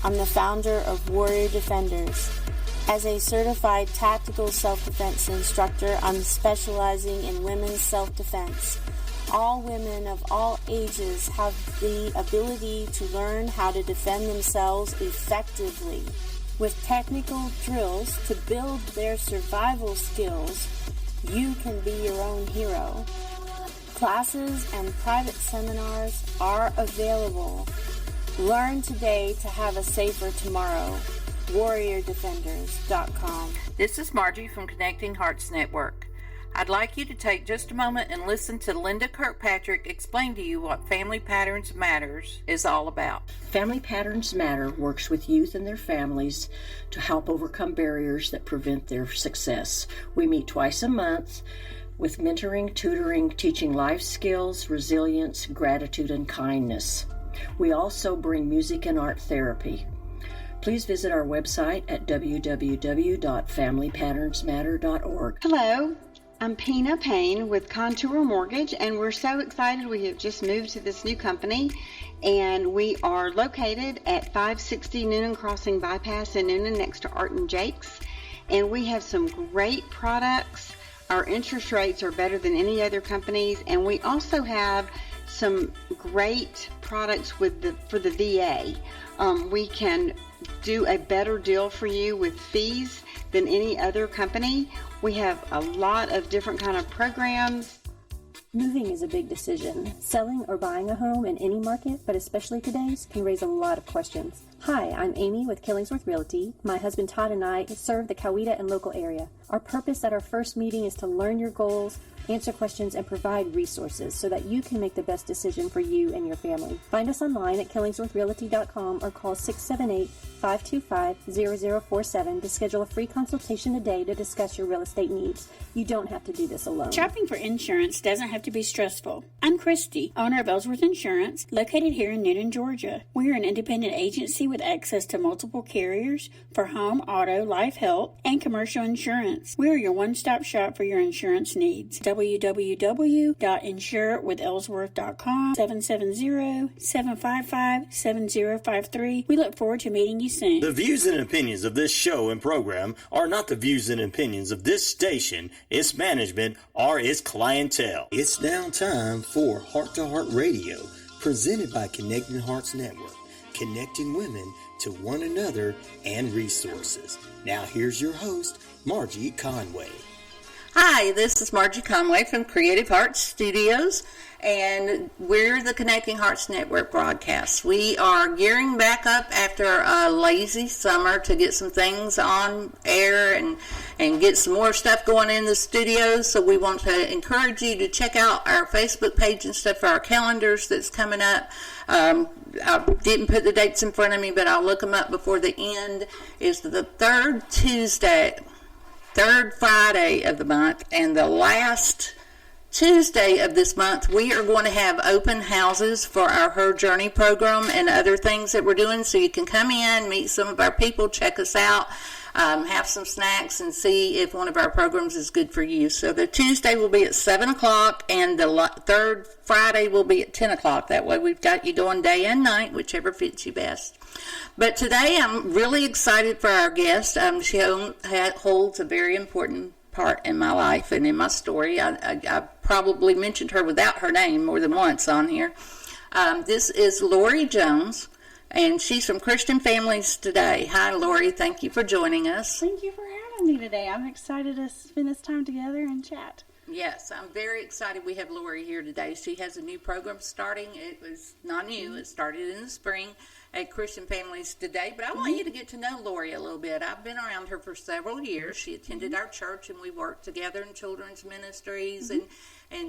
I'm the founder of Warrior Defenders. As a certified tactical self-defense instructor, I'm specializing in women's self-defense. All women of all ages have the ability to learn how to defend themselves effectively. With technical drills to build their survival skills, you can be your own hero. Classes and private seminars are available. Learn today to have a safer tomorrow. WarriorDefenders.com. This is Margie from Connecting Hearts Network. I'd like you to take just a moment and listen to Linda Kirkpatrick explain to you what Family Patterns Matters is all about. Family Patterns Matter works with youth and their families to help overcome barriers that prevent their success. We meet twice a month with mentoring, tutoring, teaching life skills, resilience, gratitude, and kindness. We also bring music and art therapy. Please visit our website at www.familypatternsmatter.org. Hello, I'm Pina Payne with Contour Mortgage, and we're so excited. We have just moved to this new company, and we are located at 560 Noonan Crossing Bypass in Noonan next to Art and Jake's, and we have some great products. Our interest rates are better than any other companies, and we also have some great products for the VA. We can do a better deal for you with fees than any other company. We have a lot of different kind of programs. Moving is a big decision. Selling or buying a home in any market, but especially today's, can raise a lot of questions. Hi, I'm Amy with Killingsworth Realty. My husband Todd and I serve the Coweta and local area. Our purpose at our first meeting is to learn your goals, answer questions, and provide resources so that you can make the best decision for you and your family. Find us online at killingsworthrealty.com or call 678-525-0047 to schedule a free consultation today to discuss your real estate needs. You don't have to do this alone. Shopping for insurance doesn't have to be stressful. I'm Christy, owner of Ellsworth Insurance, located here in Newnan, Georgia. We are an independent agency with access to multiple carriers for home, auto, life, health, and commercial insurance. We are your one-stop shop for your insurance needs. www.insurewithellsworth.com, 770-755-7053. We look forward to meeting you soon. The views and opinions of this show and program are not the views and opinions of this station, its management, or its clientele. It's now time for Heart to Heart Radio, presented by Connecting Hearts Network, connecting women to one another and resources. Now here's your host, Margie Conway. Hi, this is Margie Conway from Creative Hearts Studios, and we're the Connecting Hearts Network broadcast. We are gearing back up after a lazy summer to get some things on air and get some more stuff going in the studios. So we want to encourage you to check out our Facebook page and stuff for our calendars that's coming up. I didn't put the dates in front of me, but I'll look them up before the end. Is the third Friday of the month, and the last Tuesday of this month, we are going to have open houses for our Her Journey program and other things that we're doing, so you can come in, meet some of our people, check us out, have some snacks, and see if one of our programs is good for you. So the Tuesday will be at 7 o'clock, and the third Friday will be at 10 o'clock. That way we've got you going day and night, whichever fits you best. But today I'm really excited for our guest. She holds a very important part in my life and in my story. I probably mentioned her without her name more than once on here. This is Lori Jones, and she's from Christian Families Today. Hi, Lori. Thank you for joining us. Thank you for having me today. I'm excited to spend this time together and chat. Yes, I'm very excited we have Lori here today. She has a new program starting. It was not new. It started in the spring at Christian Families Today. But I want you to get to know Lori a little bit. I've been around her for several years. She attended our church, and we worked together in children's ministries. And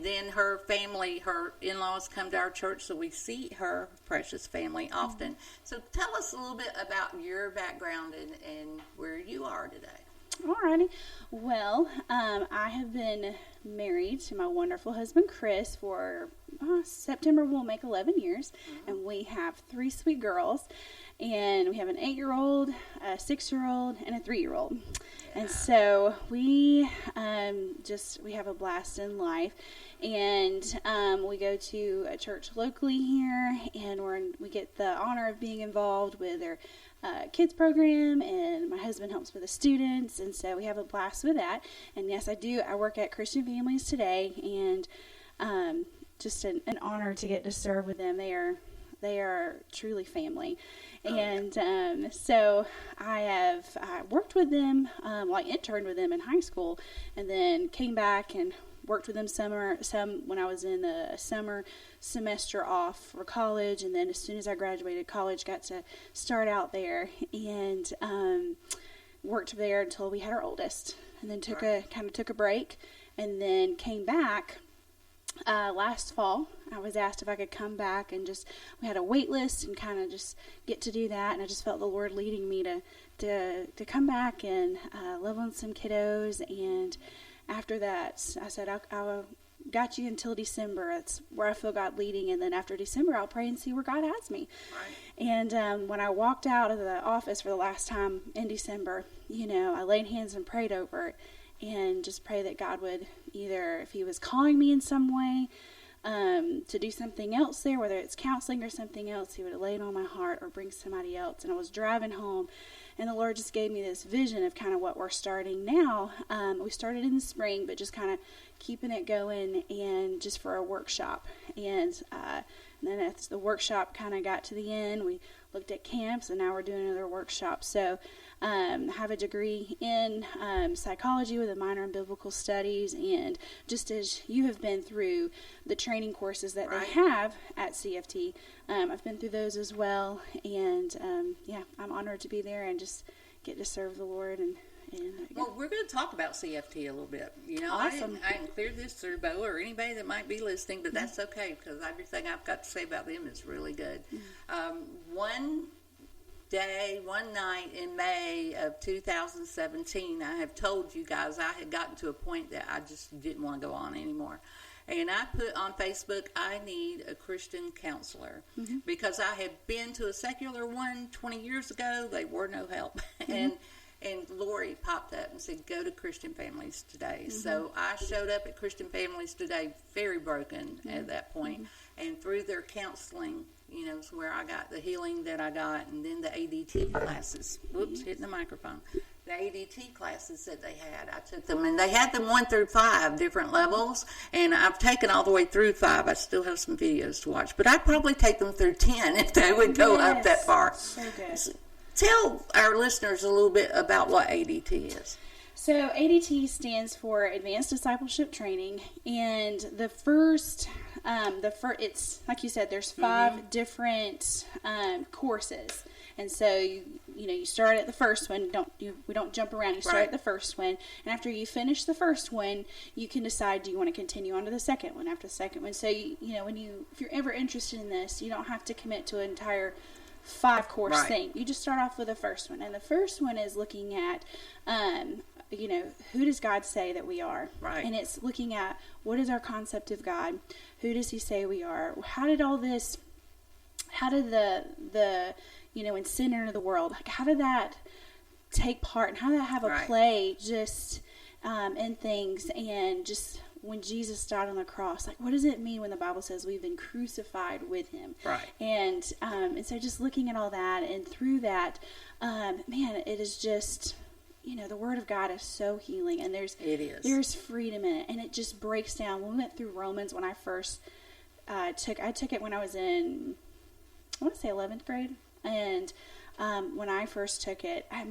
then her family, her in-laws come to our church, so we see her precious family often. So tell us a little bit about your background and where you are today. Alrighty. Well, I have been married to my wonderful husband, Chris, for September will make 11 years, and we have 3 sweet girls. And we have an 8-year-old, a 6-year-old, and a 3-year-old. And so we have a blast in life. And we go to a church locally here, and we get the honor of being involved with their kids program, and my husband helps with the students, and so we have a blast with that. And yes, I work at Christian Families Today, and just an honor to get to serve with them. They are truly family. And so I worked with them, I interned with them in high school, and then came back and worked with them some when I was in the summer semester off for college, and then as soon as I graduated college, got to start out there and worked there until we had our oldest, and then took a break, and then came back. Last fall, I was asked if I could come back, and we had a wait list and kind of just get to do that, and I just felt the Lord leading me to come back and love on some kiddos. And after that, I said, I'll got you until December. That's where I feel God leading, and then after December, I'll pray and see where God has me. Right. And when I walked out of the office for the last time in December, I laid hands and prayed over it, and just pray that God would either, if he was calling me in some way to do something else there, whether it's counseling or something else, he would lay it on my heart or bring somebody else. And I was driving home, and the Lord just gave me this vision of kind of what we're starting now. We started in the spring, but just kind of keeping it going, and just for a workshop. And then as the workshop kind of got to the end, we looked at camps, and now we're doing another workshop. So I have a degree in psychology with a minor in biblical studies, and just as you have been through the training courses that they have at CFT, I've been through those as well, and I'm honored to be there and just get to serve the Lord. Well, we're going to talk about CFT a little bit. Awesome. I didn't clear this through Bo or anybody that might be listening, but that's okay, because everything I've got to say about them is really good. One night in May of 2017, I have told you guys I had gotten to a point that I just didn't want to go on anymore. And I put on Facebook, I need a Christian counselor, because I had been to a secular one 20 years ago. They were no help. And Lori popped up and said, go to Christian Families Today. So I showed up at Christian Families Today very broken at that point. And through their counseling, is where I got the healing that I got, and then the ADT classes. Whoops, hitting the microphone. The ADT classes that they had, I took them, and they had them 1 through 5 different levels, and I've taken all the way through 5. I still have some videos to watch, but I'd probably take them through 10 if they would go up that far. So good. Tell our listeners a little bit about what ADT is. So ADT stands for Advanced Discipleship Training, and it's like you said, there's 5 different courses, and so you start at the first one. We don't jump around. You start at the first one, and after you finish the first one, you can decide, do you want to continue on to the second one after the second one. So if you're ever interested in this, you don't have to commit to an entire 5-course thing. You just start off with the first one, and the first one is looking at who does God say that we are? Right. And it's looking at, what is our concept of God? Who does he say we are? How did the when sin entered the world, how did that take part, and how did that have a play just in things, and just when Jesus died on the cross, what does it mean when the Bible says we've been crucified with him? Right. And so just looking at all that, and through that, it is just, the Word of God is so healing, and there's freedom in it, and it just breaks down. When we went through Romans, when I first took it when I was in, I want to say 11th grade, and when I first took it, I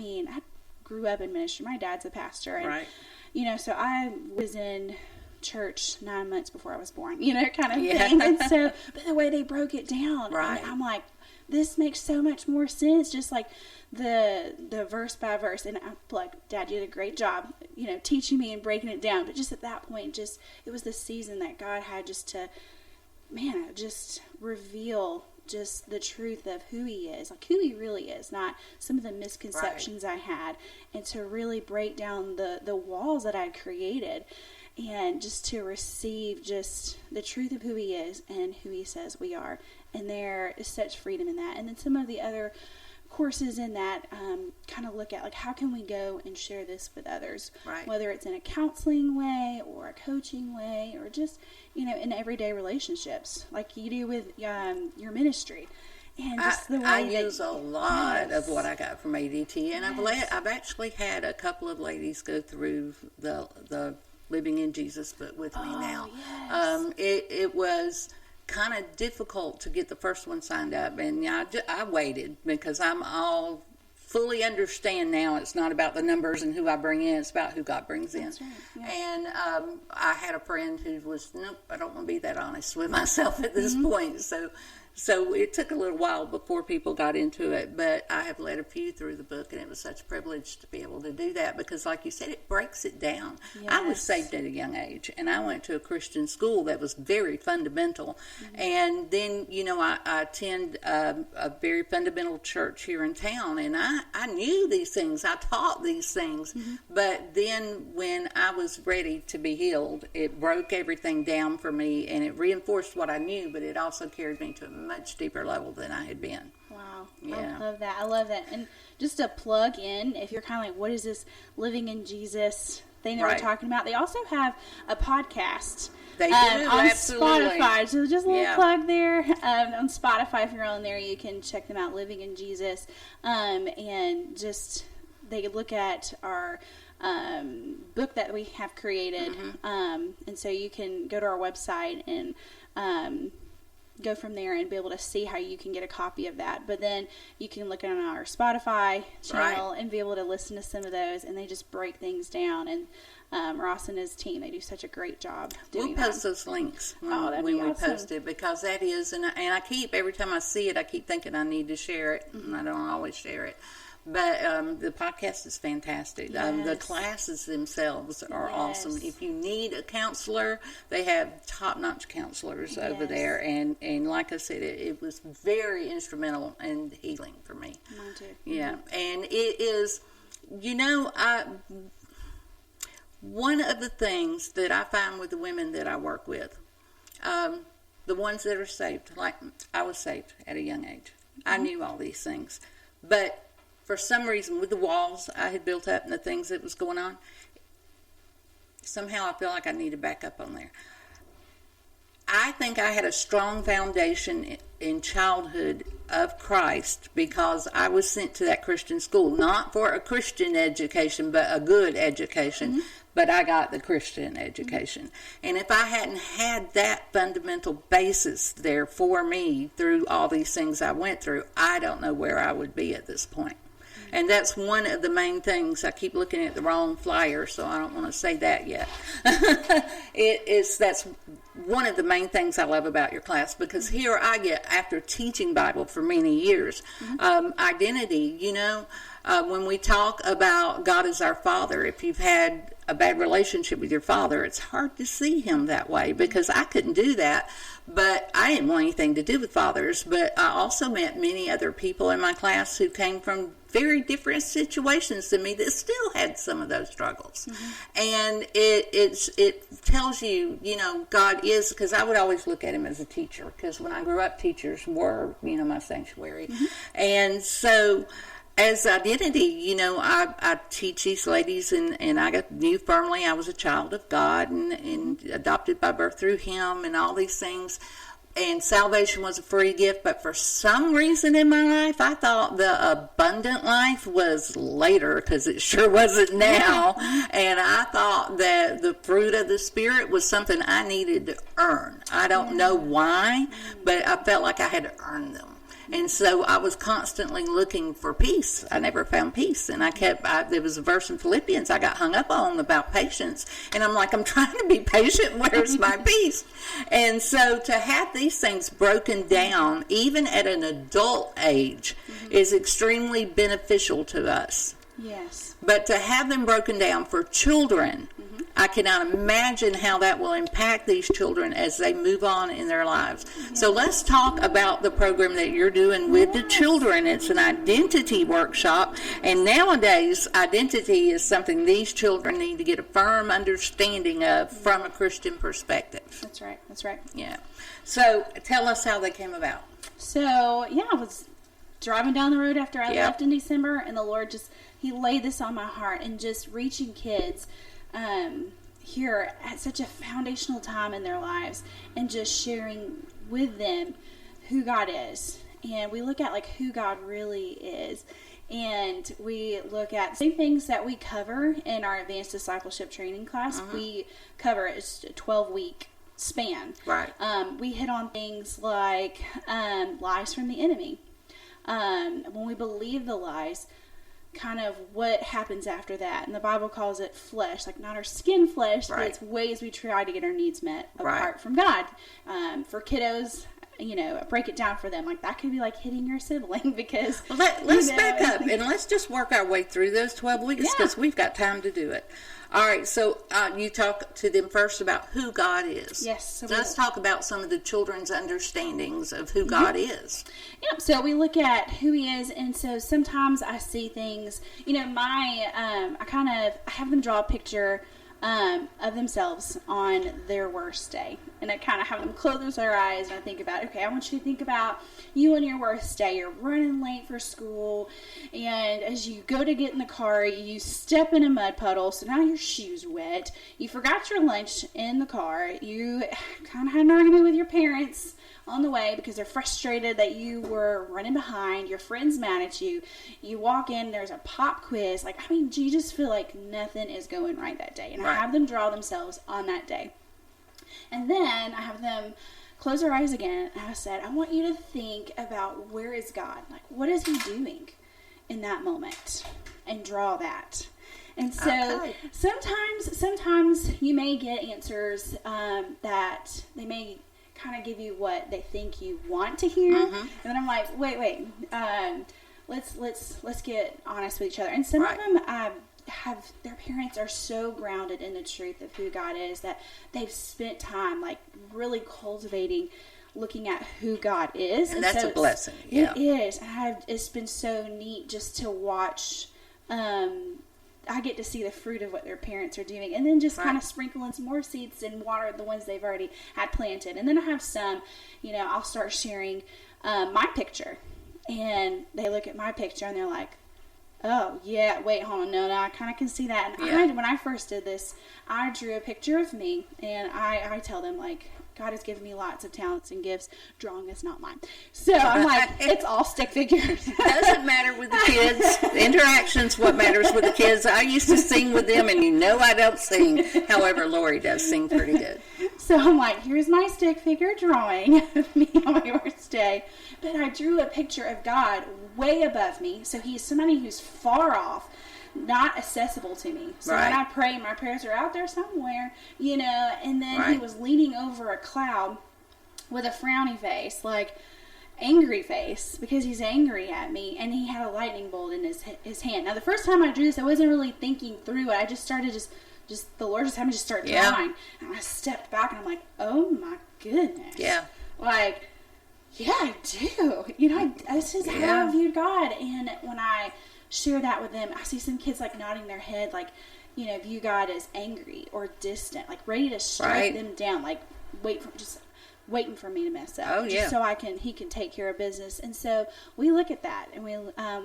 grew up in ministry. My dad's a pastor, and so I was in church 9 months before I was born, kind of thing. And so, but the way they broke it down, I'm like, this makes so much more sense, just like the verse by verse. And I'm like, Dad, you did a great job, teaching me and breaking it down. But just at that point, it was the season that God had just reveal just the truth of who he is, who he really is, not some of the misconceptions I had, and to really break down the walls that I had created, and just to receive just the truth of who he is and who he says we are. And there is such freedom in that. And then some of the other courses in that kind of look at, like, how can we go and share this with others, Right. whether it's in a counseling way or a coaching way or just, in everyday relationships like you do with your ministry. And just the way I use a lot of Yes. what I got from ADT, and I've actually had a couple of ladies go through the Living in Jesus book with me now. Yes. It was kind of difficult to get the first one signed up, and I waited because I'm all fully understand now it's not about the numbers and who I bring in, it's about who God brings in. That's right, yeah. And I had a friend who was, nope, I don't want to be that honest with myself at this point. So it took a little while before people got into it, but I have led a few through the book, and it was such a privilege to be able to do that because, like you said, it breaks it down. Yes. I was saved at a young age, and I went to a Christian school that was very fundamental. And then, I attend a very fundamental church here in town, and I knew these things. I taught these things. But then when I was ready to be healed, it broke everything down for me, and it reinforced what I knew, but it also carried me to a much deeper level than I had been. Wow. Yeah. I love that. And just to plug in, if you're kind of like, what is this Living in Jesus thing that Right. we're talking about? They also have a podcast. They do, on absolutely. Spotify. So just a little Yeah. plug there. On Spotify, if you're on there, you can check them out, Living in Jesus. And just, they look at our book that we have created. And so you can go to our website and go from there and be able to see how you can get a copy of that. But then you can look on our Spotify channel and be able to listen to some of those, and they just break things down. And Ross and his team, they do such a great job doing We'll post those links when that'd be we awesome. post it, because that is, and I keep, every time I see it, I keep thinking I need to share it, and I don't always share it. But the podcast is fantastic. The Yes. classes themselves are awesome. Yes. If you need a counselor, they have top-notch counselors over Yes. there. And like I said, it was very instrumental in healing for me. Mine too. Yeah, and it is, one of the things that I find with the women that I work with, the ones that are saved, like I was saved at a young age. I knew all these things. But for some reason, with the walls I had built up and the things that was going on, somehow I feel like I need to back up on there. I think I had a strong foundation in childhood of Christ because I was sent to that Christian school, not for a Christian education, but a good education. But I got the Christian education. And if I hadn't had that fundamental basis there for me through all these things I went through, I don't know where I would be at this point. And that's one of the main things. I keep looking at the wrong flyer, so I don't want to say that yet. That's one of the main things I love about your class, because here I get, after teaching Bible for many years, identity. When we talk about God as our Father, if you've had a bad relationship with your father, it's hard to see him that way, because I couldn't do that. But I didn't want anything to do with fathers. But I also met many other people in my class who came from very different situations than me that still had some of those struggles. And it tells you, God is, because I would always look at him as a teacher, because when I grew up, teachers were, my sanctuary. And so as identity, I teach these ladies, and I knew firmly I was a child of God and adopted by birth through him and all these things. And salvation was a free gift, but for some reason in my life, I thought the abundant life was later, because it sure wasn't now. And I thought that the fruit of the Spirit was something I needed to earn. I don't know why, but I felt like I had to earn them. And so I was constantly looking for peace. I never found peace. And there was a verse in Philippians I got hung up on about patience. And I'm like, I'm trying to be patient. Where's my peace? And so to have these things broken down, even at an adult age, is extremely beneficial to us. Yes. But to have them broken down for children, I cannot imagine how that will impact these children as they move on in their lives. So let's talk about the program that you're doing with the children. It's an identity workshop, and nowadays identity is something these children need to get a firm understanding of from a Christian perspective. That's right. That's right. Yeah. So tell us how they came about. So, I was driving down the road after I left in December, and the Lord He laid this on my heart, and just reaching kids here at such a foundational time in their lives, and just sharing with them who God is. And we look at like who God really is. And we look at the same things that we cover in our advanced discipleship training class. We cover it's a 12-week span. Right. We hit on things like lies from the enemy. When we believe the lies, kind of what happens after that. And the Bible calls it flesh, like not our skin flesh, but it's ways we try to get our needs met apart from God. For kiddos, break it down for them. Like that could be like hitting your sibling because... Well, let's back up and let's just work our way through those 12 weeks because we've got time to do it. All right, so you talk to them first about who God is. Yes. So let's talk about some of the children's understandings of who God is. Yep, so we look at who He is, and so sometimes I see things, I have them draw a picture of themselves on their worst day. And I kind of have them close their eyes, and I think about, okay, I want you to think about you on your worst day. You're running late for school, and as you go to get in the car, you step in a mud puddle, so now your shoe's wet. You forgot your lunch in the car. You kind of had an argument with your parents on the way because they're frustrated that you were running behind. Your friend's mad at you. You walk in, there's a pop quiz. You just feel like nothing is going right that day. And I have them draw themselves on that day. And then I have them close their eyes again. And I said, I want you to think about where is God? Like, what is He doing in that moment? And draw that. And so sometimes you may get answers that they may kind of give you what they think you want to hear. And then I'm like, wait. Let's get honest with each other. And some of them have their parents are so grounded in the truth of who God is that they've spent time like really cultivating looking at who God is. And that's a blessing. It is. It's been so neat just to watch. I get to see the fruit of what their parents are doing, and then just kind of sprinkle in some more seeds and water the ones they've already had planted. And then I have some, I'll start sharing my picture, and they look at my picture and they're like, oh, yeah, wait, hold on, no, I kind of can see that. And when I first did this, I drew a picture of me, and I tell them, like, God has given me lots of talents and gifts. Drawing is not mine. So I'm like, it's all stick figures. Doesn't matter with the kids. The interaction's what matters with the kids. I used to sing with them, and I don't sing. However, Lori does sing pretty good. So I'm like, here's my stick figure drawing of me on my worst day. But I drew a picture of God way above me. So He's somebody who's far off, not accessible to me. So when I pray, my prayers are out there somewhere, and then He was leaning over a cloud with a frowny face, like angry face, because He's angry at me, and He had a lightning bolt in his hand. Now, the first time I drew this, I wasn't really thinking through it. I just started the Lord just had me just start drawing. And I stepped back, and I'm like, oh my goodness. Yeah. Like, yeah, I do. This is how I viewed God. And when I share that with them, I see some kids like nodding their head, like, view God as angry or distant, like ready to strike them down, like waiting for me to mess up, just so He can take care of business. And so we look at that, and we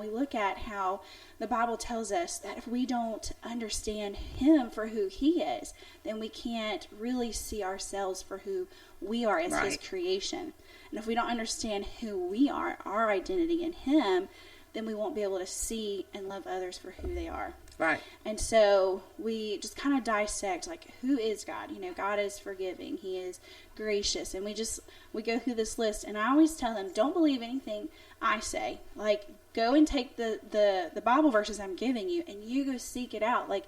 look at how the Bible tells us that if we don't understand Him for who He is, then we can't really see ourselves for who we are as His creation. And if we don't understand who we are, our identity in Him, then we won't be able to see and love others for who they are. Right. And so we just kind of dissect, like, who is God? God is forgiving. He is gracious. And we go through this list. And I always tell them, don't believe anything I say. Like, go and take the Bible verses I'm giving you, and you go seek it out, like,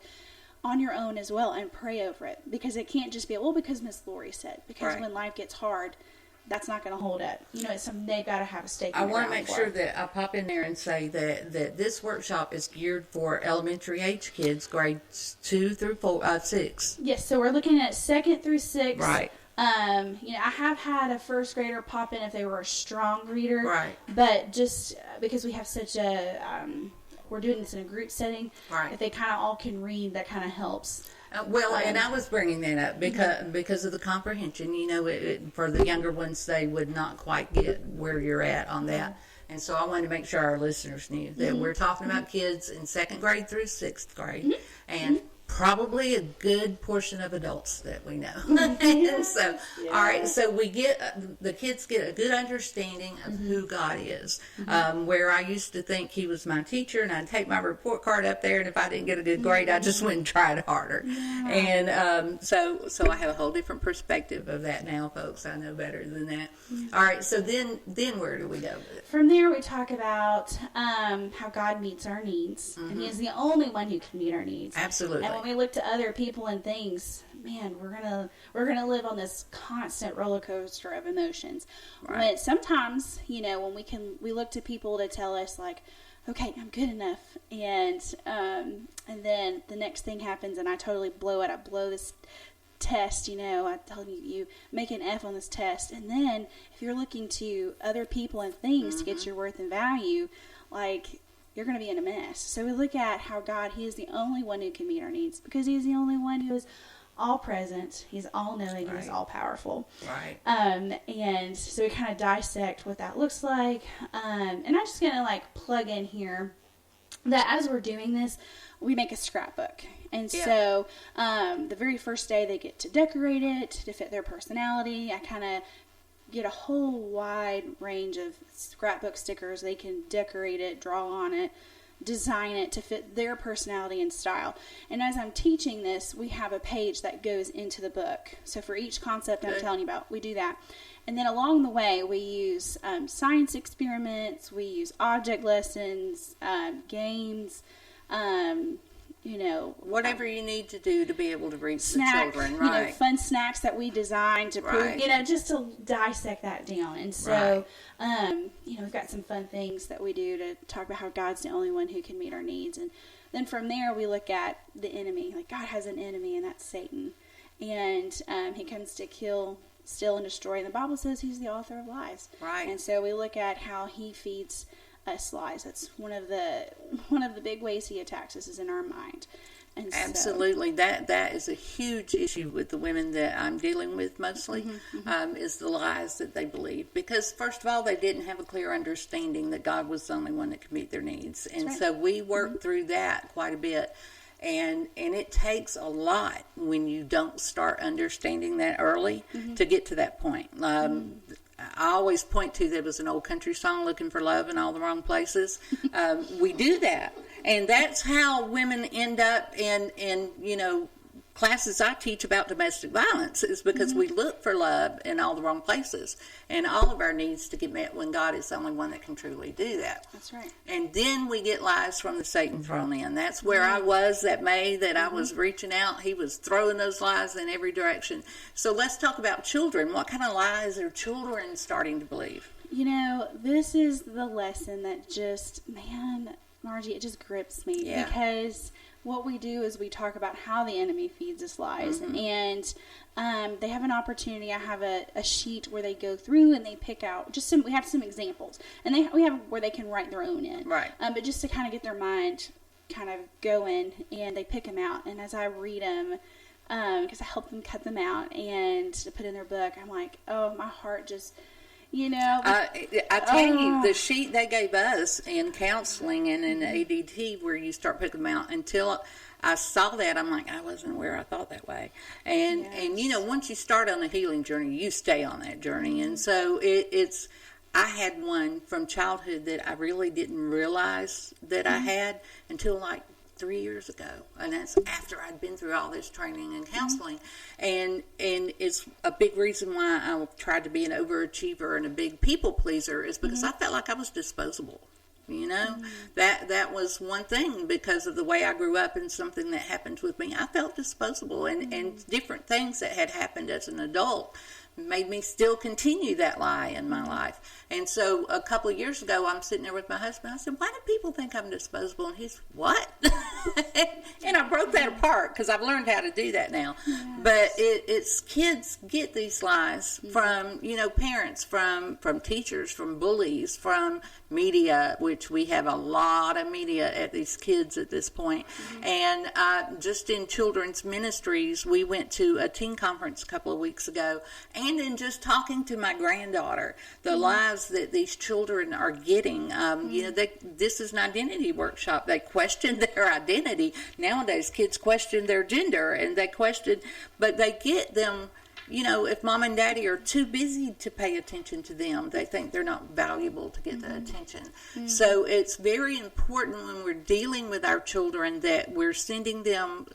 on your own as well, and pray over it. Because it can't just be, because Miss Lori said. Because when life gets hard, that's not going to hold up. It's something they've got to have a stake in the ground. I want to make sure that I pop in there and say that this workshop is geared for elementary age kids, grades 2 through 6. Yes, so we're looking at 2nd through 6th. Right. I have had a first grader pop in if they were a strong reader. Right. But just because we have such we're doing this in a group setting. Right. If they kind of all can read, that kind of helps. And I was bringing that up because of the comprehension. For the younger ones, they would not quite get where you're at on that. And so I wanted to make sure our listeners knew that we're talking about kids in 2nd grade through 6th grade, and probably a good portion of adults that we know. And so, all right, so we get, the kids get a good understanding of who God is. Where I used to think he was my teacher, and I'd take my report card up there, and if I didn't get a good grade, I just went and tried harder. And so I have a whole different perspective of that now, folks. I know better than that. All right, so then where do we go with it? From there, we talk about how God meets our needs, and he is the only one who can meet our needs. Absolutely. And when we look to other people and things, man, we're gonna live on this constant roller coaster of emotions. But sometimes, when we look to people to tell us, like, okay, I'm good enough, and then the next thing happens, and I totally blow it. I blow this test. I tell you make an F on this test, and then if you're looking to other people and things to get your worth and value, like, you're going to be in a mess. So we look at how God, he is the only one who can meet our needs, because he is the only one who is all present, he's all knowing, he's all powerful. Right. And so we kind of dissect what that looks like. And I'm just going to plug in here that as we're doing this, we make a scrapbook. And so the very first day they get to decorate it to fit their personality. I kind of get a whole wide range of scrapbook stickers. They can decorate it, draw on it, design it to fit their personality and style. And as I'm teaching this, we have a page that goes into the book. So for each concept I'm telling you about, we do that. And then along the way, we use science experiments, we use object lessons, games, whatever you need to do to be able to reach the children, fun snacks that we designed to prove, just to dissect that down. And so, we've got some fun things that we do to talk about how God's the only one who can meet our needs. And then from there, we look at the enemy. Like, God has an enemy, and that's Satan. And he comes to kill, steal, and destroy. And the Bible says he's the author of lies. Right. And so we look at how he feeds us lies. That's one of the big ways he attacks us, is in our mind. And absolutely, that is a huge issue with the women that I'm dealing with mostly, is the lies that they believe. Because first of all, they didn't have a clear understanding that God was the only one that could meet their needs, and so we work through that quite a bit. And it takes a lot when you don't start understanding that early to get to that point. I always point to, there was an old country song, looking for love in all the wrong places. We do that. And that's how women end up in classes I teach about domestic violence, is because we look for love in all the wrong places, and all of our needs to get met when God is the only one that can truly do that. That's right. And then we get lies from the Satan thrown in. That's where I was that May that I was reaching out. He was throwing those lies in every direction. So let's talk about children. What kind of lies are children starting to believe? This is the lesson that just, Margie, it just grips me. Yeah. Because what we do is we talk about how the enemy feeds us lies. And they have an opportunity. I have a sheet where they go through and they pick out we have some examples. And we have where they can write their own in. Right. But just to kind of get their mind kind of going, and they pick them out. And as I read them, because I help them cut them out and to put in their book, I'm like, oh, my heart just... I tell you, the sheet they gave us in counseling and in ADT, where you start picking them out, until I saw that, I'm like, I wasn't aware I thought that way. And once you start on the healing journey, you stay on that journey. And so I had one from childhood that I really didn't realize that I had until 3 years ago, and that's after I'd been through all this training and counseling. And it's a big reason why I tried to be an overachiever and a big people pleaser, is because I felt like I was disposable. That was one thing, because of the way I grew up and something that happened with me. I felt disposable, and different things that had happened as an adult made me still continue that lie in my life. And so a couple of years ago, I'm sitting there with my husband. I said, why do people think I'm disposable? And he's, what? And I broke that apart, because I've learned how to do that now. Yes. But it's kids get these lies from, parents, from teachers, from bullies, from media, which we have a lot of media at these kids at this point. And just in children's ministries, we went to a teen conference a couple of weeks ago, and and then just talking to my granddaughter, the lives that these children are getting. This is an identity workshop. They question their identity. Nowadays, kids question their gender, and but they get them. If mom and daddy are too busy to pay attention to them, they think they're not valuable to get the attention. So it's very important when we're dealing with our children that we're sending them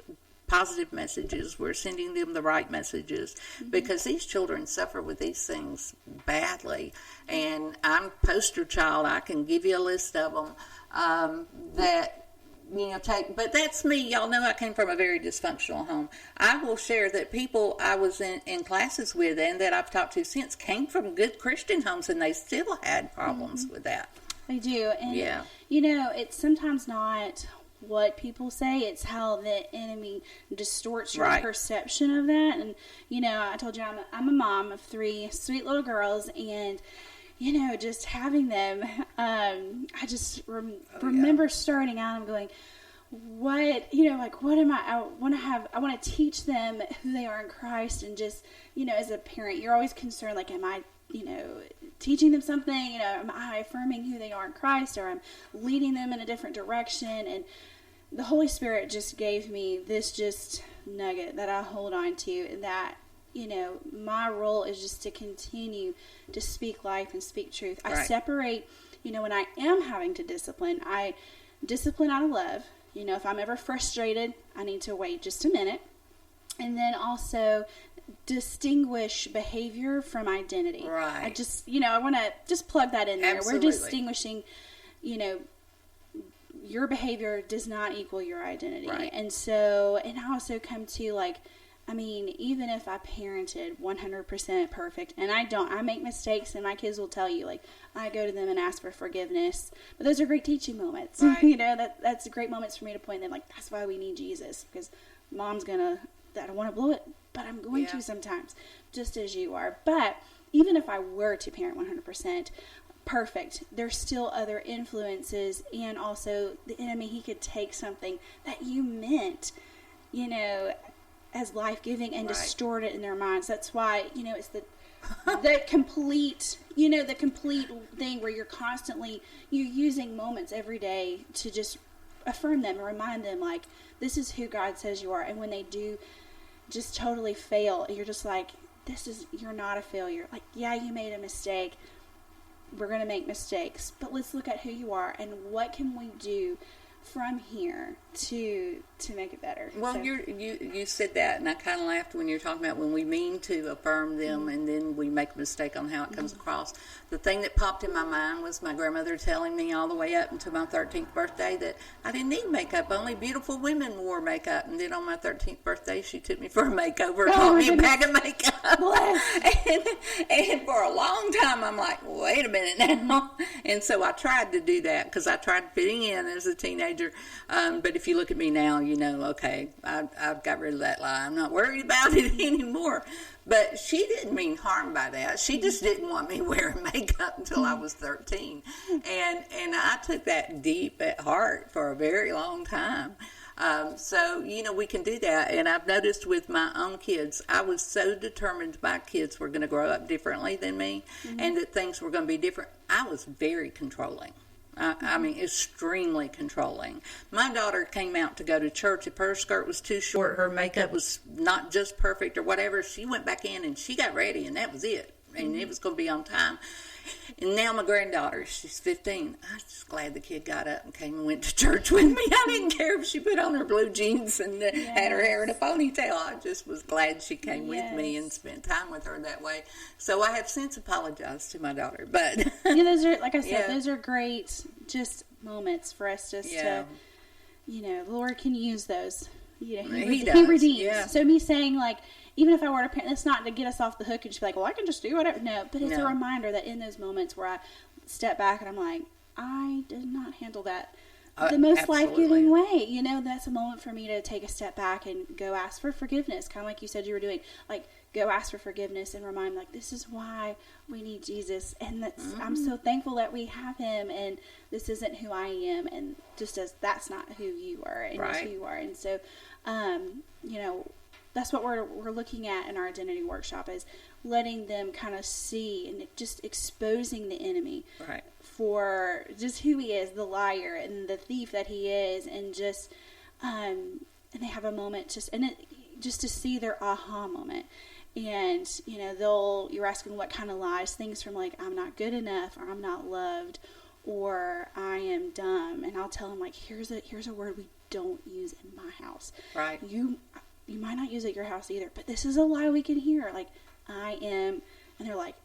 positive messages, we're sending them the right messages, because these children suffer with these things badly. And I'm poster child. I can give you a list of them but that's me. Y'all know I came from a very dysfunctional home. I will share that people I was in classes with and that I've talked to since came from good Christian homes, and they still had problems with that. They do. And, it's sometimes not what people say, it's how the enemy distorts your perception of that. And, I told you I'm a mom of 3 sweet little girls, and just having them, I just remember starting out and going, what am I want to teach them who they are in Christ. And just, as a parent, you're always concerned, am I, teaching them something, am I affirming who they are in Christ, or I'm leading them in a different direction. And the Holy Spirit just gave me this just nugget that I hold on to, that my role is just to continue to speak life and speak truth. I separate, when I am having to discipline, I discipline out of love. If I'm ever frustrated, I need to wait just a minute. And then also distinguish behavior from identity. Right. I just, I want to just plug that in there. Absolutely. We're distinguishing, your behavior does not equal your identity. Right. And so, and I also come to even if I parented 100% perfect, and I don't, I make mistakes, and my kids will tell you, I go to them and ask for forgiveness. But those are great teaching moments. Right. That's great moments for me to point them, that's why we need Jesus, because mom's I don't want to blow it, but I'm going to sometimes, just as you are. But even if I were to parent 100% perfect, there's still other influences, and also the enemy, he could take something that you meant, as life-giving and distort it in their minds. That's why, it's the complete, the complete thing where you're using moments every day to just affirm them and remind them, this is who God says you are. And when they do just totally fail, you're just you're not a failure. You made a mistake. We're going to make mistakes, but let's look at who you are and what can we do from here to make it better. Well, so. You said that, and I kind of laughed when you were talking about when we mean to affirm them, and then we make a mistake on how it comes across. The thing that popped in my mind was my grandmother telling me all the way up until my 13th birthday that I didn't need makeup. Only beautiful women wore makeup. And then on my 13th birthday, she took me for a makeover and bought me a bag of makeup. and for a long time, I'm like, wait a minute now. And so I tried to do that because I tried fitting in as a teenager. But if you look at me now, okay, I've got rid of that lie. I'm not worried about it anymore. But she didn't mean harm by that. She just didn't want me wearing makeup until I was 13. And I took that deep at heart for a very long time. So, we can do that. And I've noticed with my own kids, I was so determined my kids were going to grow up differently than me and that things were going to be different. I was very controlling. I mean, extremely controlling. My daughter came out to go to church. If her skirt was too short, her makeup was not just perfect or whatever, she went back in and she got ready, and that was it. And it was going to be on time. And now my granddaughter, she's 15. I was just glad the kid got up and came and went to church with me. I didn't care if she put on her blue jeans and had her hair in a ponytail. I just was glad she came with me and spent time with her that way. So I have since apologized to my daughter. But those are, like I said, those are great just moments for us just to, the Lord can use those. He redeems. Yeah. So me saying, even if I were to parent, it's not to get us off the hook and just be like, well, I can just do whatever. No, but it's a reminder that in those moments where I step back and I'm like, I did not handle that the most life-giving way. That's a moment for me to take a step back and go ask for forgiveness, kind of like you said you were doing. Go ask for forgiveness and remind, this is why we need Jesus. And I'm so thankful that we have him, and this isn't who I am, and just as that's not who you are, and just who you are. And so, that's what we're looking at in our identity workshop, is letting them kind of see and just exposing the enemy Right. for just who he is, the liar and the thief that he is, and just and they have a moment just to see their aha moment. And you're asking what kind of lies, things from like, I'm not good enough, or I'm not loved, or I am dumb. And I'll tell them, like, here's a word we don't use in my house. Right. You might not use it at your house either, but this is a lie we can hear. Like, I am, and they're like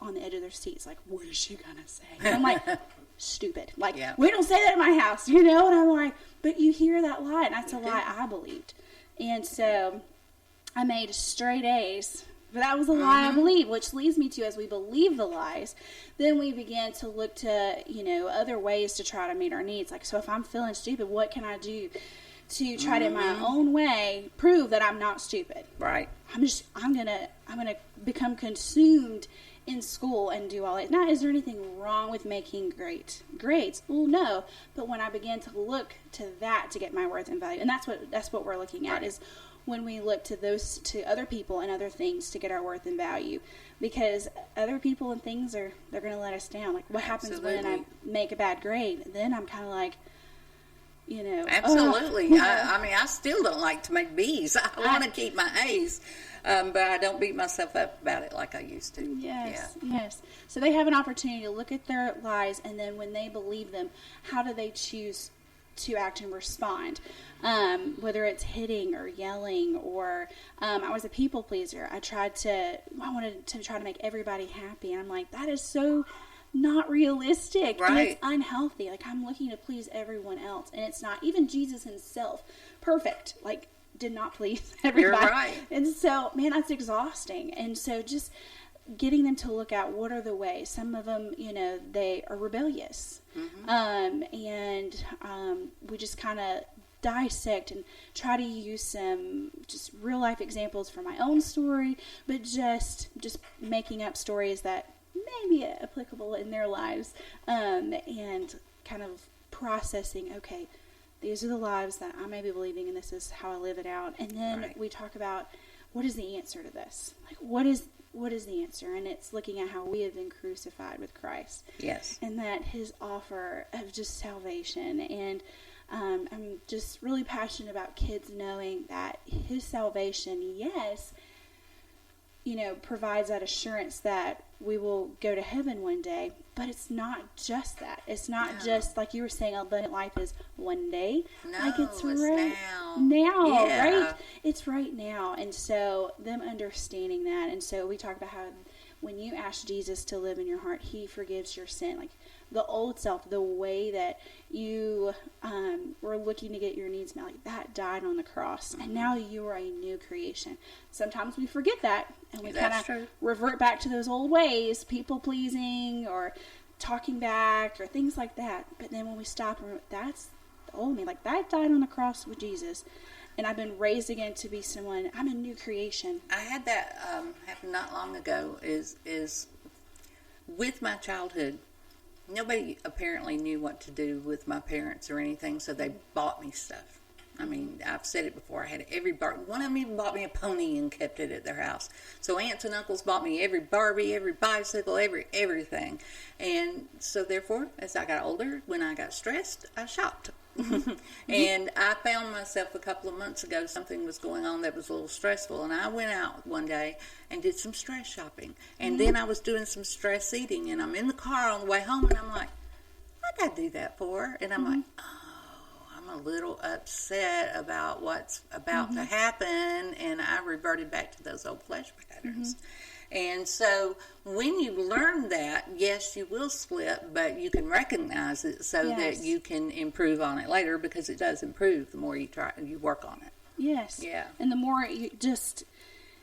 on the edge of their seats, like, what is she gonna say? And I'm like, stupid. Like, we don't say that in my house, And I'm like, but you hear that lie, and that's a lie I believed. And so I made straight A's, but that was a lie I believed, which leads me to, as we believe the lies, then we begin to look to, other ways to try to meet our needs. Like, so if I'm feeling stupid, what can I do to try to, in my own way, prove that I'm not stupid? Right. I'm gonna become consumed in school and do all that. Now, is there anything wrong with making great grades? Well, no. But when I began to look to that to get my worth and value, and that's what we're looking at, is when we look to other people and other things to get our worth and value, because other people and things they're going to let us down. Like, what happens when I make a bad grade? Then I'm kind of like, Absolutely. I still don't like to make B's. I want to keep my A's, but I don't beat myself up about it like I used to. Yes. So they have an opportunity to look at their lies, and then when they believe them, how do they choose to act and respond? Whether it's hitting or yelling, or I was a people pleaser. I wanted to try to make everybody happy, and I'm like, that is so not realistic. Right. And it's unhealthy. Like, I'm looking to please everyone else, and it's not. Even Jesus himself, perfect, like, did not please everybody. You're right. And so, man, that's exhausting. And so just getting them to look at what are the ways. Some of them, they are rebellious. And we just kind of dissect and try to use some just real life examples from my own story, but just making up stories that may be applicable in their lives, and kind of processing, okay, these are the lives that I may be believing, and this is how I live it out. And then we talk about, what is the answer to this? Like, what is the answer? And it's looking at how we have been crucified with Christ. Yes. And that his offer of just salvation. And I'm just really passionate about kids knowing that his salvation, yes, provides that assurance that we will go to heaven one day, but it's not just that. It's not just, like you were saying, abundant life is one day. No, like, it's right now, yeah. right? It's right now. And so them understanding that. And so we talk about how when you ask Jesus to live in your heart, he forgives your sin. Like, the old self, the way that you were looking to get your needs met, like, that died on the cross, and now you are a new creation. Sometimes we forget that, and we kind of revert back to those old ways, people pleasing or talking back or things like that. But then when we stop, that's the old me. Like, that died on the cross with Jesus, and I've been raised again to be someone. I'm a new creation. I had that happen not long ago. Is with my childhood. Nobody apparently knew what to do with my parents or anything, so they bought me stuff. I mean, I've said it before. I had every Barbie. One of them even bought me a pony and kept it at their house. So aunts and uncles bought me every Barbie, every bicycle, everything. And so therefore, as I got older, when I got stressed, I shopped. And I found myself a couple of months ago, something was going on that was a little stressful, and I went out one day and did some stress shopping. And then I was doing some stress eating, and I'm in the car on the way home, and I'm like, what'd I do that for? And I'm like, I'm a little upset about what's about to happen, and I reverted back to those old flesh patterns. And so when you learn that, yes, you will slip, but you can recognize it so that you can improve on it later, because it does improve the more you work on it. Yes. Yeah. And the more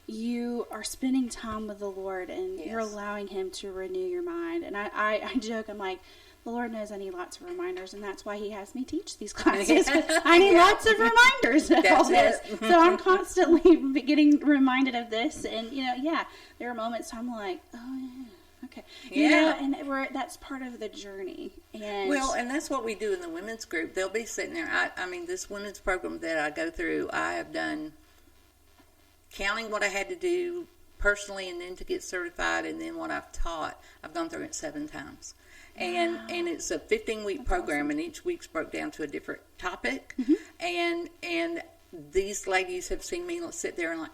you are spending time with the Lord, and you're allowing him to renew your mind. And I joke, I'm like, the Lord knows I need lots of reminders, and that's why he has me teach these classes. I need lots of reminders of all this. So I'm constantly getting reminded of this. And, there are moments I'm like, oh, yeah, okay. And that's part of the journey. And that's what we do in the women's group. They'll be sitting there. I mean, this women's program that I go through, I have done counting what I had to do personally and then to get certified, and then what I've taught, I've gone through it 7 times. And it's a 15-week program, and each week's broke down to a different topic. And these ladies have seen me sit there and like,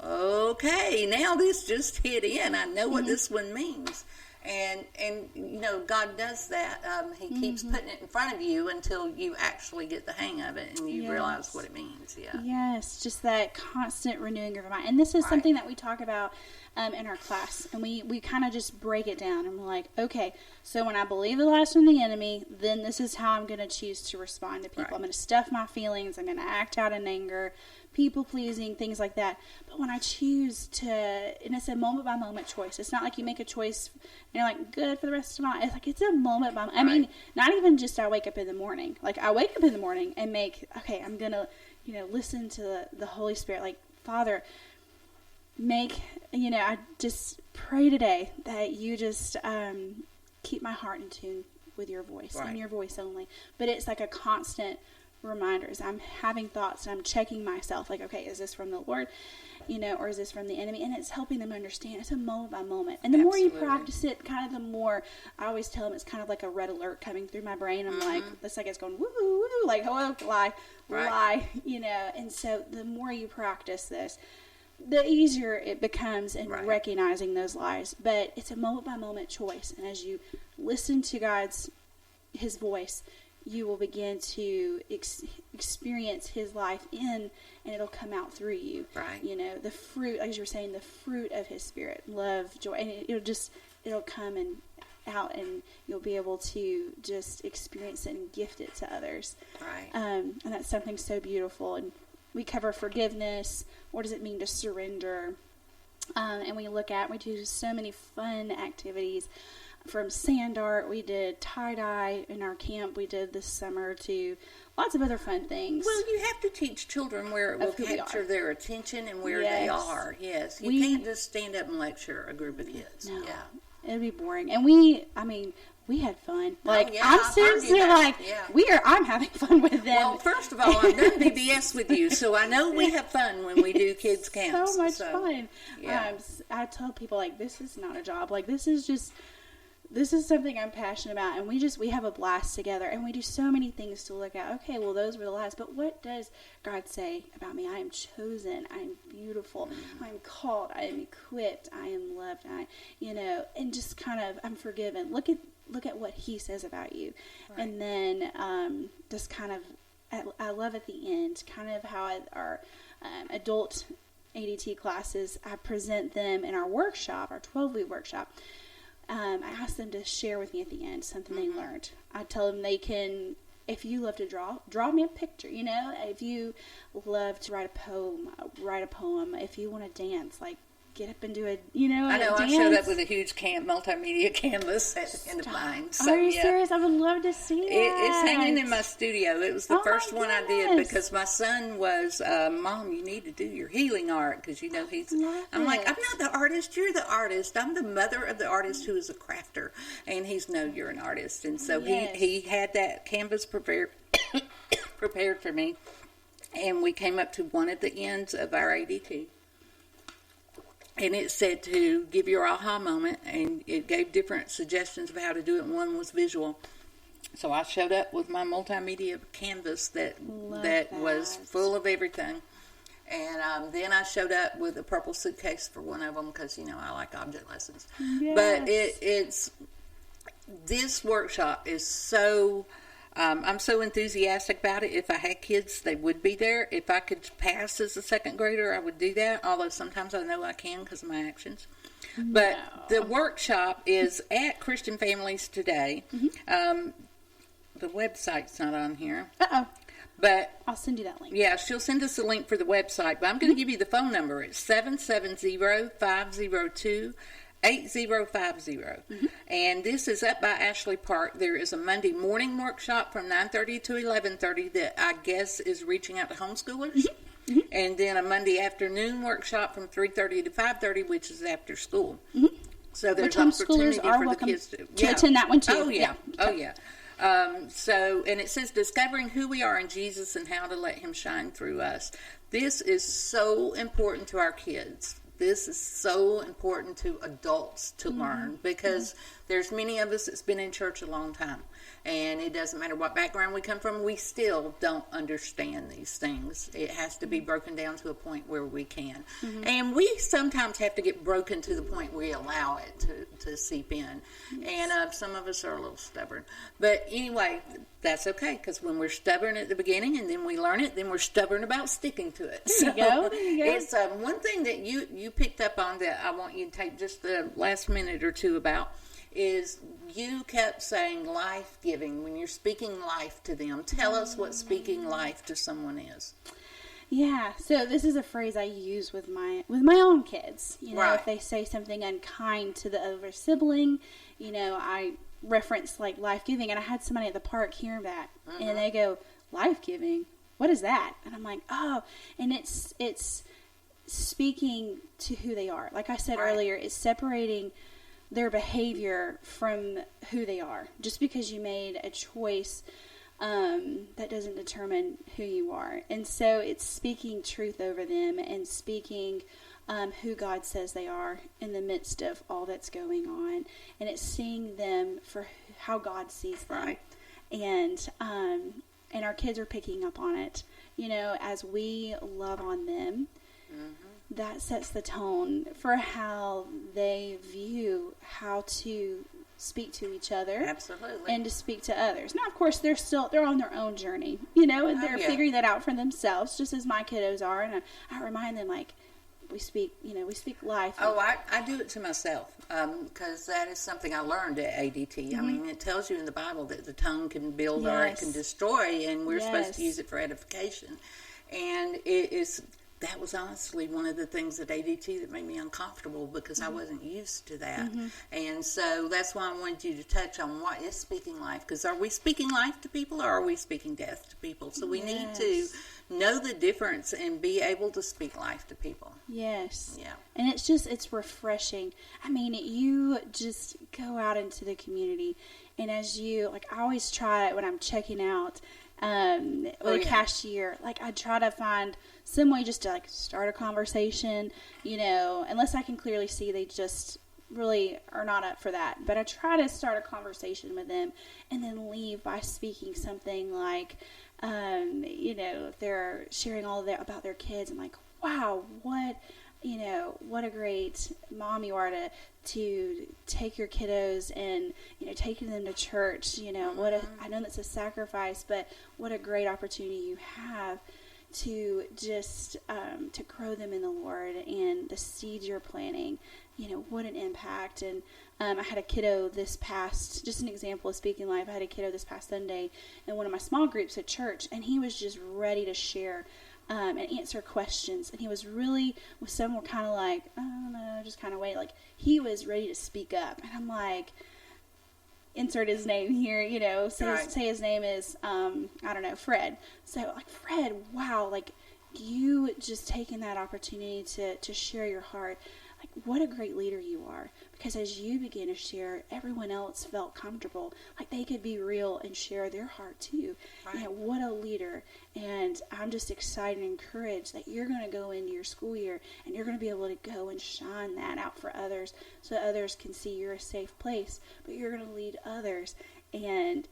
oh, okay, now this just hit in. I know what this one means. And you know, God does that. He keeps putting it in front of you until you actually get the hang of it and you realize what it means. Yeah. Yes, just that constant renewing of your mind. And this is something that we talk about in our class. And we kind of just break it down. And we're like, okay, so when I believe the lies from the enemy, then this is how I'm going to choose to respond to people. I'm going to stuff my feelings. I'm going to act out in anger, people-pleasing, things like that. But when I choose to, and it's a moment-by-moment choice. It's not like you make a choice and you're like, good for the rest of my life. It's like, it's a moment-by-moment. I mean, not even just I wake up in the morning. Like, I wake up in the morning and make, okay, I'm going to, you know, listen to the Holy Spirit. Like, Father, I just pray today that you just keep my heart in tune with your voice and your voice only. But it's like a constant reminder as I'm having thoughts and I'm checking myself, like, okay, is this from the Lord, you know, or is this from the enemy? And it's helping them understand it's a moment by moment. And the more you practice it, kind of the more, I always tell them it's kind of like a red alert coming through my brain. I'm like, it's like it's going woo woo woo, like, oh, lie, you know. And so the more you practice this, the easier it becomes in recognizing those lies. But it's a moment by moment choice. And as you listen to his voice, you will begin to experience his life and it'll come out through you. Right. You know, the fruit, as you were saying, the fruit of his Spirit, love, joy, and it'll come and out, and you'll be able to just experience it and gift it to others. Right. And that's something so beautiful. And we cover forgiveness. What does it mean to surrender? And we do so many fun activities. From sand art, we did tie-dye in our camp we did this summer, to lots of other fun things. Well, you have to teach children where it will capture their attention and where they are. Yes, you can't just stand up and lecture a group of kids. No, it'd be boring. And we had fun. Like, I'm seriously like, I'm having fun with them. Well, first of all, I've done BBS with you, so I know we have fun when we do kids camps. So much fun. Yeah. I tell people, like, this is not a job. Like, this is something I'm passionate about, and we have a blast together, and we do so many things to look at. Okay, well, those were the lies, but what does God say about me? I am chosen, I am beautiful, I am called, I am equipped, I am loved, and just kind of, I'm forgiven. Look at what he says about you. Right. And then just kind of, I love at the end, kind of how our adult ADT classes, I present them in our workshop, our 12-week workshop. I ask them to share with me at the end something they learned. I tell them they can, if you love to draw me a picture, you know. If you love to write a poem. If you want to dance, like, get up and do a, I know, I showed up with a huge multimedia canvas at the end of mine. So, are you serious? I would love to see that. It's hanging in my studio. It was the first one I did because my son was, Mom, you need to do your healing art because, I'm like, I'm not the artist, you're the artist. I'm the mother of the artist who is a crafter. And he's, no, you're an artist. And so he had that canvas prepared for me. And we came up to one at the ends of our ADT. And it said to give your aha moment, and it gave different suggestions of how to do it, and one was visual. So I showed up with my multimedia canvas that was full of everything. And then I showed up with a purple suitcase for one of them because, I like object lessons. Yes. But this workshop is so... I'm so enthusiastic about it. If I had kids, they would be there. If I could pass as a second grader, I would do that, although sometimes I know I can because of my actions. But the workshop is at Christian Families Today. Mm-hmm. The website's not on here. Uh-oh. But I'll send you that link. Yeah, she'll send us a link for the website. But I'm going to give you the phone number. It's 770-502-8050. Mm-hmm. And this is up by Ashley Park. There is a Monday morning workshop from 9:30 to 11:30 that I guess is reaching out to homeschoolers. Mm-hmm. Mm-hmm. And then a Monday afternoon workshop from 3:30 to 5:30, which is after school. Mm-hmm. So there's opportunity for the kids to attend that one too. Oh yeah. And it says, discovering who we are in Jesus and how to let him shine through us. This is so important to our kids. This is so important to adults to learn, because there's many of us that's been in church a long time, and it doesn't matter what background we come from, we still don't understand these things. It has to be broken down to a point where we can. And we sometimes have to get broken to the point where we allow it to seep in. And some of us are a little stubborn. But anyway, that's okay, because when we're stubborn at the beginning and then we learn it, then we're stubborn about sticking to it. There you go. It's one thing that you picked up on that I want you to take just the last minute or two about, is you kept saying life-giving when you're speaking life to them. Tell us what speaking life to someone is. Yeah, so this is a phrase I use with my own kids. You know, Right. if they say something unkind to the other sibling, you know, I reference like life-giving. And I had somebody at the park hear that, and they go, life-giving? What is that? And I'm like, oh, and it's speaking to who they are. Like I said earlier, it's separating their behavior from who they are. Just because you made a choice, that doesn't determine who you are. And so it's speaking truth over them and speaking who God says they are in the midst of all that's going on. And it's seeing them for how God sees them. Right. And our kids are picking up on it. You know, as we love on them, that sets the tone for how they view how to speak to each other. Absolutely. And to speak to others. Now, of course, they're on their own journey, you know, and they're figuring that out for themselves, just as my kiddos are. And I remind them, like, we speak life. Oh, I do it to myself, because that is something I learned at ADT. I mean, it tells you in the Bible that the tongue can build or it can destroy, and we're supposed to use it for edification. And that was honestly one of the things at ADT that made me uncomfortable, because I wasn't used to that. And so that's why I wanted you to touch on what is speaking life, because are we speaking life to people, or are we speaking death to people? So we need to know the difference and be able to speak life to people. Yes. Yeah. And it's refreshing. I mean, you just go out into the community, and as you, like, I always try when I'm checking out with a cashier, like, I try to find some way just to, like, start a conversation, you know, unless I can clearly see they just really are not up for that. But I try to start a conversation with them and then leave by speaking something like, you know, if they're sharing all about their kids, I'm like, wow, what a great mom you are to take your kiddos and, you know, taking them to church. You know, I know that's a sacrifice, but what a great opportunity you have to just to grow them in the Lord, and the seeds you're planting. You know, what an impact. And I had a kiddo just an example of speaking life, I had a kiddo this past Sunday in one of my small groups at church, and he was just ready to share and answer questions. And he was really, with some were kind of like, I don't know, just kind of wait. Like, he was ready to speak up. And I'm like, insert his name here, you know, say his name is, I don't know, Fred. So, like, Fred, wow, like, you just taking that opportunity to share your heart. Like, what a great leader you are. Because as you begin to share, everyone else felt comfortable. Like, they could be real and share their heart too. Right. You know, what a leader. And I'm just excited and encouraged that you're going to go into your school year and you're going to be able to go and shine that out for others, so others can see you're a safe place. But you're going to lead others and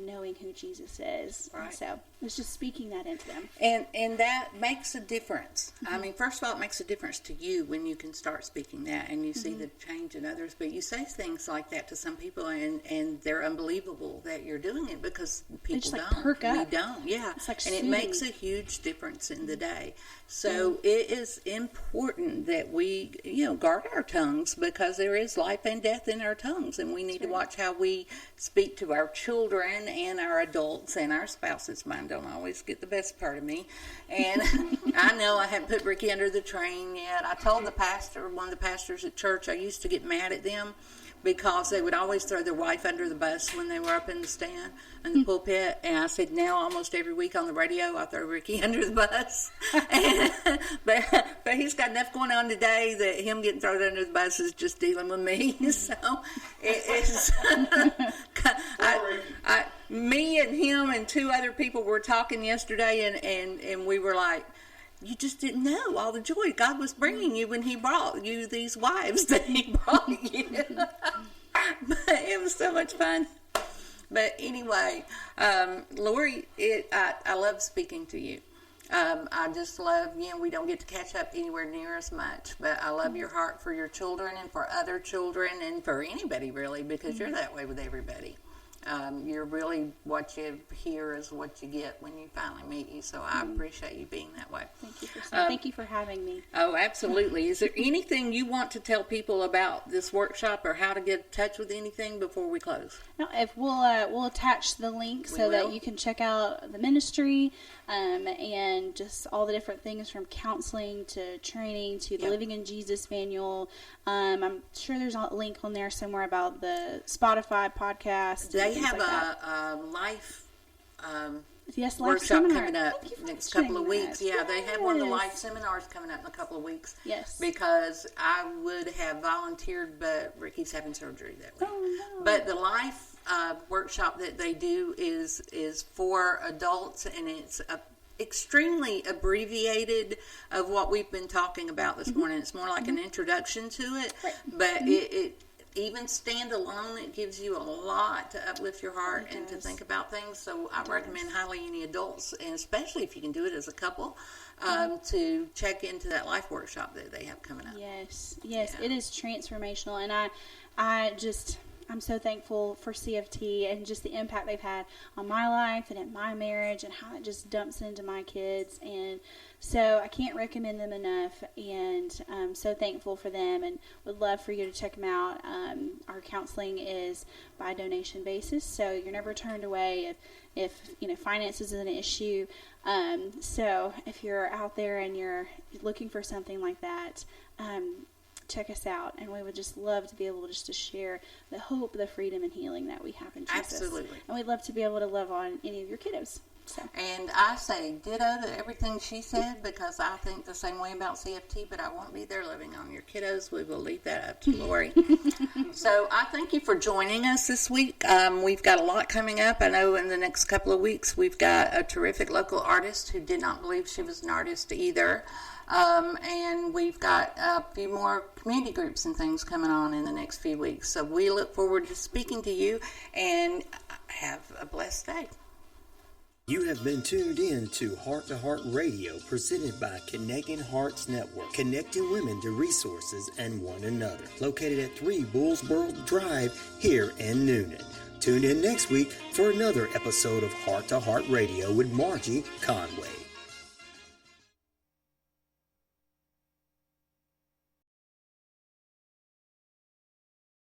knowing who Jesus is. Right. And so it's just speaking that into them. And that makes a difference. I mean, first of all, it makes a difference to you when you can start speaking that and you see the change in others. But you say things like that to some people, and they're unbelievable that you're doing it, because people like don't. Perk up. We don't. Yeah. It's like and it makes a huge difference in the day. So it is important that we, you know, guard our tongues, because there is life and death in our tongues, and we need to watch how we speak to our children and our adults and our spouses. Mine don't always get the best part of me. And I know I haven't put Ricky under the train yet. I told one of the pastors at church, I used to get mad at them because they would always throw their wife under the bus when they were up in the stand in the pulpit. And I said, now almost every week on the radio, I throw Ricky under the bus. But he's got enough going on today that him getting thrown under the bus is just dealing with me. So it's me and him and 2 other people were talking yesterday, and we were like, you just didn't know all the joy God was bringing you when He brought you these wives that He brought you. But it was so much fun. But anyway, Lori, I love speaking to you. I just love, we don't get to catch up anywhere near as much, but I love your heart for your children and for other children and for anybody, really, because you're that way with everybody. You're really, what you hear is what you get when you finally meet you, so I appreciate you being that way. Thank you for having me. Oh, absolutely. Is there anything you want to tell people about this workshop or how to get in touch with anything before we close? No, if we'll attach the link so that you can check out the ministry and just all the different things from counseling to training to the Living in Jesus manual. I'm sure there's a link on there somewhere about the Spotify podcast. They have a life life workshop seminar. coming up next couple of weeks. Yeah, they have one of the life seminars coming up in a couple of weeks. Yes. Because I would have volunteered, but Ricky's having surgery that week. Oh, no. But the life workshop that they do is for adults, and it's extremely abbreviated of what we've been talking about this morning. It's more like an introduction to it, but it even standalone, it gives you a lot to uplift your heart and to think about things. So I recommend highly any adults, and especially if you can do it as a couple, to check into that life workshop that they have coming up. Yes, it is transformational, and I'm so thankful for CFT and just the impact they've had on my life and in my marriage and how it just dumps into my kids. And so I can't recommend them enough, and I'm so thankful for them and would love for you to check them out. Our counseling is by donation basis, so you're never turned away if finances is an issue. So if you're out there and you're looking for something like that, check us out, and we would just love to be able just to share the hope, the freedom, and healing that we have in Jesus. Absolutely. And we'd love to be able to love on any of your kiddos. So. And I say ditto to everything she said, because I think the same way about CFT, but I won't be there loving on your kiddos. We will leave that up to Lori. So I thank you for joining us this week. We've got a lot coming up. I know in the next couple of weeks we've got a terrific local artist who did not believe she was an artist either. And we've got a few more community groups and things coming on in the next few weeks. So we look forward to speaking to you, and have a blessed day. You have been tuned in to Heart to Heart Radio, presented by Connecting Hearts Network, connecting women to resources and one another. Located at 3 Bullsboro Drive here in Noonan. Tune in next week for another episode of Heart to Heart Radio with Margie Conway.